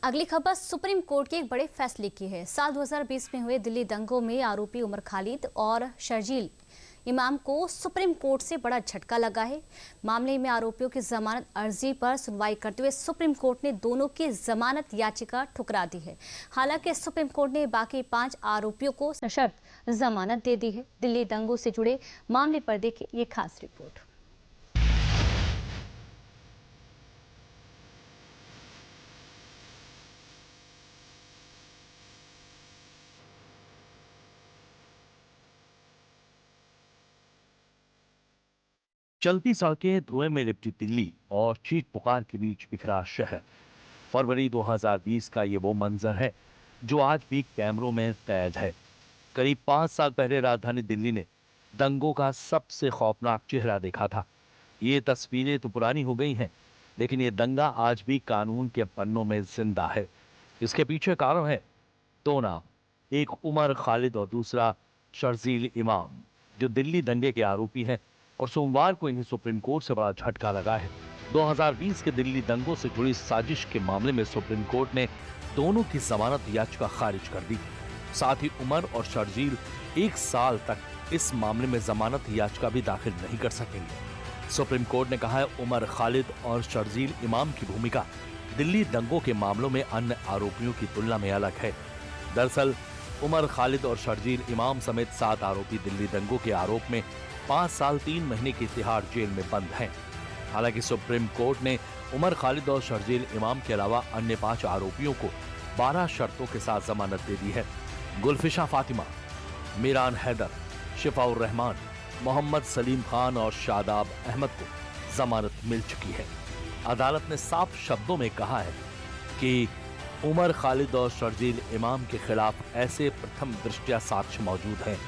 अगली खबर supreme court के एक बड़े फैसले की है। साल 2020 में हुए दिल्ली दंगों में आरोपी उमर खालिद और शर्जील इमाम को सुप्रीम कोर्ट से बड़ा झटका लगा है। मामले में आरोपियों की जमानत अर्जी पर सुनवाई करते हुए सुप्रीम कोर्ट ने दोनों की जमानत याचिका ठुकरा दी है। हालांकि सुप्रीम कोर्ट ने बाकी 5 आरोपियों को सशर्त जमानत दे दी है। दिल्ली दंगों से जुड़े मामले पर देखिए ये खास रिपोर्ट। चलती सड़कें, धुएं में लिपटी दिल्ली और चीख पुकार के बीच बिखरा शहर। फरवरी 2020 का ये वो मंजर है जो आज भी कैमरों में कैद है। करीब 5 साल पहले राजधानी दिल्ली ने दंगों का सबसे खौफनाक चेहरा देखा था। ये तस्वीरें तो पुरानी हो गई हैं, लेकिन ये दंगा आज भी कानून के पन्नों में जिंदा है। इसके पीछे कारण है दो नाम, एक उमर खालिद और दूसरा शर्जील इमाम, जो दिल्ली दंगे के आरोपी हैं और सोमवार को इन्हें सुप्रीम कोर्ट से बड़ा झटका लगा है। 2020 के दिल्ली दंगों से जुड़ी साजिश के मामले में सुप्रीम कोर्ट ने दोनों की जमानत याचिका खारिज कर दी। साथ ही उमर और शर्जील 1 साल तक इस मामले में जमानत याचिका भी दाखिल नहीं कर सकेंगे। सुप्रीम कोर्ट ने कहा है उमर खालिद और शर्जील इमाम की भूमिका दिल्ली दंगों के मामलों में अन्य आरोपियों की तुलना में अलग है। दरअसल उमर खालिद और शर्जील इमाम समेत 7 आरोपी दिल्ली दंगों के आरोप में 5 साल 3 महीने की तिहाड़ जेल में बंद हैं। हालांकि सुप्रीम कोर्ट ने उमर खालिद और शर्जील इमाम के अलावा अन्य 5 आरोपियों को 12 शर्तों के साथ जमानत दे दी है। गुलफिशा फातिमा, मीरान हैदर, शिफाउर रहमान, मोहम्मद सलीम खान और शादाब अहमद को जमानत मिल चुकी है। अदालत ने साफ शब्दों में कहा है कि उमर खालिद और शर्जील इमाम के खिलाफ ऐसे प्रथम दृष्टया साक्ष्य मौजूद हैं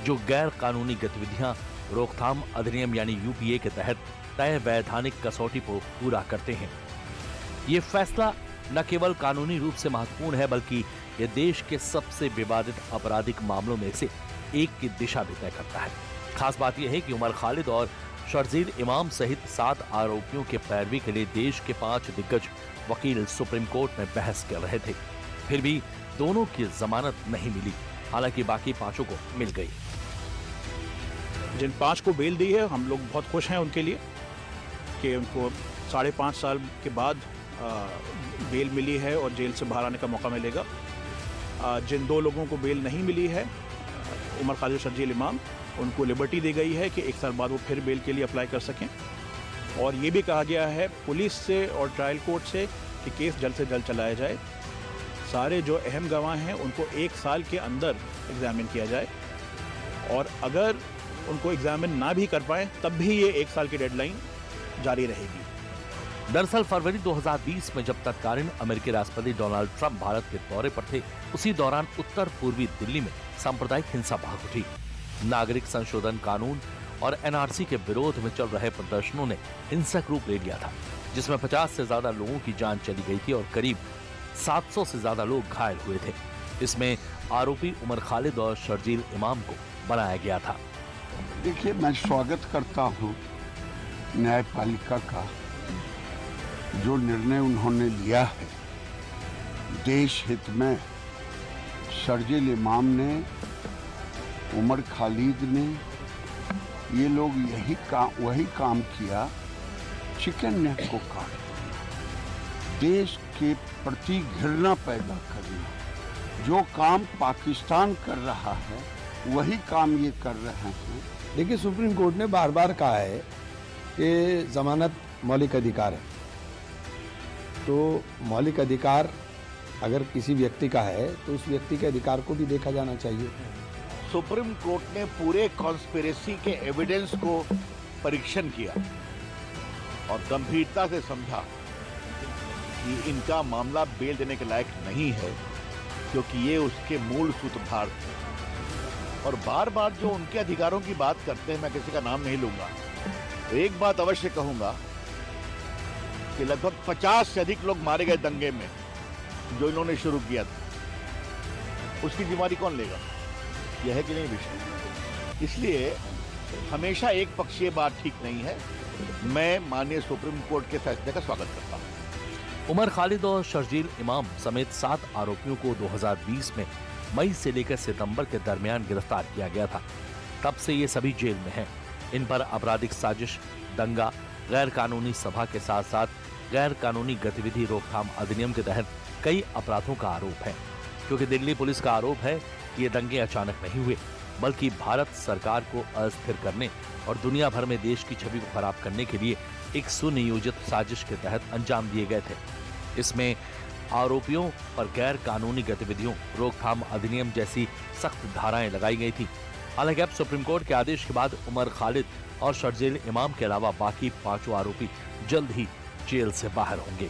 जो गैर कानूनी गतिविधियां रोकथाम अधिनियम यानी यूपीए के तहत तय वैधानिक कसौटी को पूरा करते हैं। ये फैसला न केवल कानूनी रूप से महत्वपूर्ण है, बल्कि ये देश के सबसे विवादित आपराधिक मामलों में से एक की दिशा भी तय करता है। खास बात यह है कि उमर खालिद और शर्जील इमाम सहित 7 आरोपियों के पैरवी के लिए देश के 5 दिग्गज वकील सुप्रीम कोर्ट में बहस कर रहे थे। फिर भी दोनों की जमानत नहीं मिली, हालांकि बाकी 5 को मिल गई। जिन 5 को बेल दी है, हम लोग बहुत खुश हैं उनके लिए कि उनको 5.5 साल के बाद बेल मिली है और जेल से बाहर आने का मौका मिलेगा। जिन 2 लोगों को बेल नहीं मिली है, उमर खालिद और शर्जील इमाम, उनको लिबर्टी दी गई है कि 1 साल बाद वो फिर बेल के लिए अप्लाई कर सकें। और ये भी कहा गया है पुलिस से और ट्रायल कोर्ट से कि केस जल्द से जल्द चलाया जाए। सारे जो अहम गवाह हैं उनको 1 साल के अंदर एग्जामिन किया जाए, और अगर उनको एग्जामिन ना भी कर पाए तब भी ये 1 साल की डेडलाइन जारी रहेगी। दरअसल फरवरी 2020 में जब तत्कालीन अमेरिकी राष्ट्रपति डोनाल्ड ट्रंप भारत के दौरे पर थे, उसी दौरान उत्तर पूर्वी दिल्ली में सांप्रदायिक हिंसा भड़क उठी। नागरिक संशोधन कानून और एनआरसी के विरोध में चल रहे प्रदर्शनों ने हिंसक रूप ले लिया था, जिसमें 50 से ज्यादा लोगों की जान चली गई थी और करीब 700 से ज्यादा लोग घायल हुए थे। इसमें आरोपी उमर खालिद और शर्जील इमाम को बनाया गया था। देखिए, मैं स्वागत करता हूं न्यायपालिका का, जो निर्णय उन्होंने लिया है देश हित में। शर्जील इमाम ने, उमर खालिद ने, ये लोग वही काम किया, चिकन नेक को काट दिया, देश के प्रति घृणा पैदा करना। जो काम पाकिस्तान कर रहा है वही काम ये कर रहे हैं। देखिए, सुप्रीम कोर्ट ने बार बार कहा है कि जमानत मौलिक अधिकार है, तो मौलिक अधिकार अगर किसी व्यक्ति का है तो उस व्यक्ति के अधिकार को भी देखा जाना चाहिए। सुप्रीम कोर्ट ने पूरे कॉन्स्पिरेसी के एविडेंस को परीक्षण किया और गंभीरता से समझा कि इनका मामला बेल देने के लायक नहीं है, क्योंकि ये उसके मूल सूत्रधार थे। और बार बार जो उनके अधिकारों की बात करते हैं, मैं किसी का नाम नहीं लूंगा, तो एक बात अवश्य कहूंगा कि लगभग 50 से अधिक लोग मारे गए दंगे में जो इन्होंने शुरू किया था। उसकी जिम्मेदारी कौन लेगा? यह है कि नहीं विषय। इसलिए हमेशा एक पक्षीय बात ठीक नहीं है। मैं माननीय सुप्रीम कोर्ट के फैसले का स्वागत करता हूं। उमर खालिद और शर्जील इमाम समेत 7 आरोपियों को 2020 में मई से लेकर सितंबर के दरमियान गिरफ्तार किया गया था। तब से ये सभी जेल में हैं। इन पर आपराधिक साजिश, दंगा, गैर कानूनी सभा के साथ साथ गैर कानूनी गतिविधि रोकथाम अधिनियम के तहत कई अपराधों का आरोप है। क्योंकि दिल्ली पुलिस का आरोप है कि ये दंगे अचानक नहीं हुए, बल्कि भारत सरकार को अस्थिर करने और दुनिया भर में देश की छवि को खराब करने के लिए एक सुनियोजित साजिश के तहत अंजाम दिए गए थे। इसमें आरोपियों पर गैर कानूनी गतिविधियों रोकथाम अधिनियम जैसी सख्त धाराएं लगाई गई थी। हालांकि अब सुप्रीम कोर्ट के आदेश के बाद उमर खालिद और शर्जील इमाम के अलावा बाकी 5 आरोपी जल्द ही जेल से बाहर होंगे।